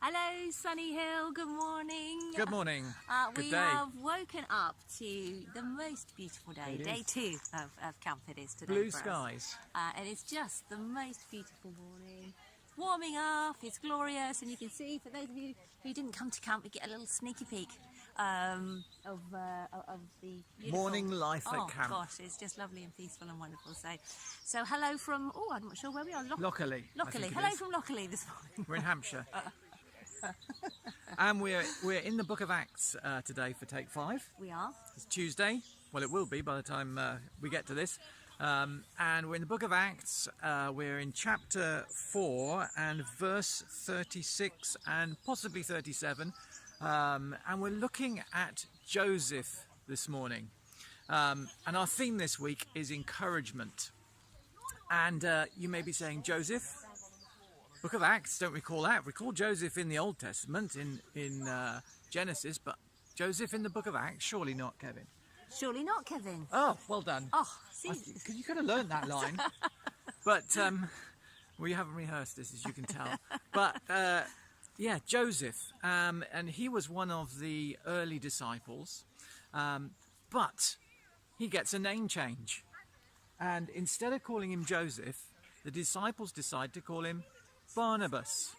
Hello, Sunny Hill. Good morning. Good morning. Good we day. have woken up to the most beautiful day. It Day is. 2 of camp it is today. Blue for us. skies. And it's just the most beautiful morning. Warming up, it's glorious, and you can see, for those of you who didn't come to camp, we get a little sneaky peek of the beautiful Morning life at camp. Oh gosh, it's just lovely and peaceful and wonderful. So hello from, I'm not sure where we are. Lockerley. Lockerley. Hello from Lockerley this morning. We're in Hampshire. And we're in the Book of Acts today for take 5. We are. It's Tuesday. Well, it will be by the time we get to this. And we're in the Book of Acts. We're in chapter 4 and verse 36 and possibly 37. And we're looking at Joseph this morning. And our theme this week is encouragement. And you may be saying, Joseph? Book of Acts, don't recall that. Recall Joseph in the Old Testament, in Genesis, but Joseph in the Book of Acts? Surely not, Kevin. Surely not, Kevin. Oh, well done. Oh, see. Because you could have learned that line. But we haven't rehearsed this, as you can tell. But yeah, Joseph. And he was one of the early disciples. But he gets a name change. And instead of calling him Joseph, the disciples decide to call him Barnabas.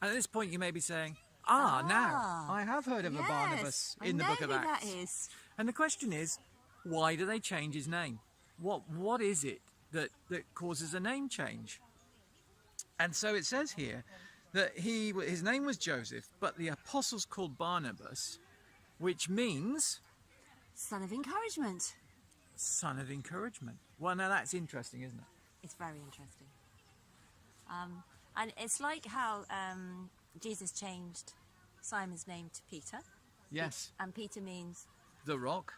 And at this point you may be saying, now I have heard of a Barnabas in the Book of Acts. That is. And the question is, why do they change his name? What is it that causes a name change? And so it says here that his name was Joseph, but the apostles called Barnabas, which means Son of encouragement. Son of encouragement. Well, now that's interesting, isn't it? It's very interesting. And it's like how Jesus changed Simon's name to Peter. Yes. And Peter means the rock.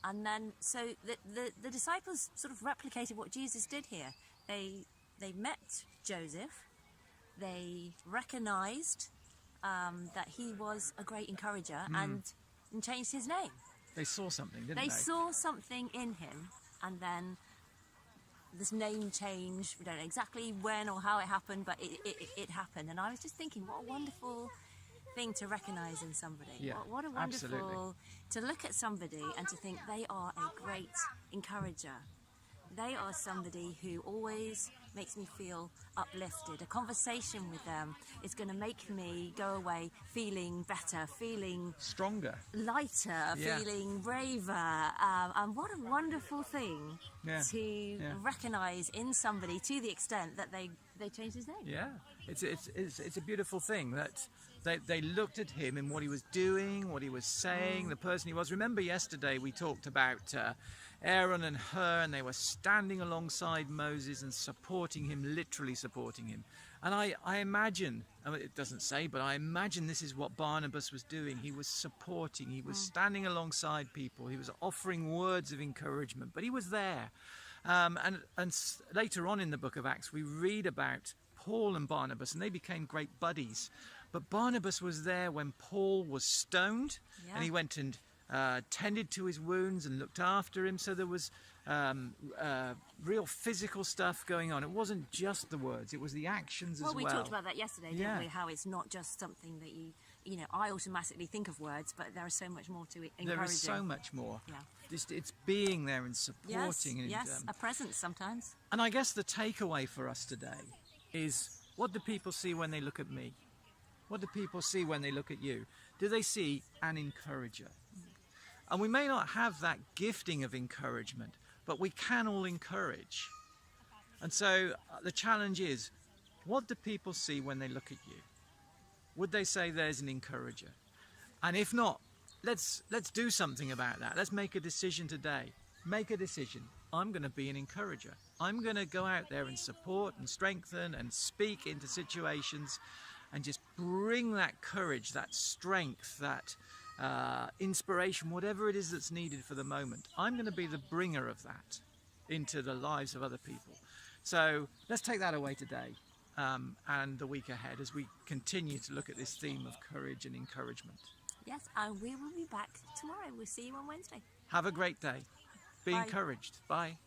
And then, so the disciples sort of replicated what Jesus did here. They met Joseph. They recognised that he was a great encourager and changed his name. They saw something, didn't they? They saw something in him, and then this name change, we don't know exactly when or how it happened, but it happened. And I was just thinking, what a wonderful thing to recognise in somebody. Yeah, what a wonderful, absolutely. To look at somebody and to think they are a great encourager. They are somebody who always makes me feel uplifted. A conversation with them is going to make me go away feeling better, feeling stronger, lighter, feeling braver. And what a wonderful thing to recognise in somebody, to the extent that they changed his name. Yeah, it's a beautiful thing that they looked at him and what he was doing, what he was saying, the person he was. Remember yesterday we talked about Aaron and Hur, and they were standing alongside Moses and supporting him, literally supporting him. And I imagine, it doesn't say, but I imagine this is what Barnabas was doing. He was supporting, he was standing alongside people, he was offering words of encouragement, but he was there. And later on in the Book of Acts, we read about Paul and Barnabas, and they became great buddies. But Barnabas was there when Paul was stoned, and he went and tended to his wounds and looked after him. So there was real physical stuff going on. It wasn't just the words, it was the actions as well. Well, we talked about that yesterday, didn't we? How it's not just something that you know, I automatically think of words, but there is so much more to it. There is so much more. Yeah. It's being there and supporting. Yes, a presence sometimes. And I guess the takeaway for us today is, what do people see when they look at me? What do people see when they look at you? Do they see an encourager? And we may not have that gifting of encouragement, but we can all encourage. And so the challenge is, what do people see when they look at you? Would they say there's an encourager? And if not, let's do something about that. Let's make a decision today. Make a decision. I'm going to be an encourager. I'm going to go out there and support and strengthen and speak into situations and just bring that courage, that strength, that inspiration, whatever it is that's needed for the moment. I'm going to be the bringer of that into the lives of other people. So let's take that away today and the week ahead as we continue to look at this theme of courage and encouragement. Yes, and we will be back tomorrow. We'll see you on Wednesday. Have a great day. Be encouraged. Bye.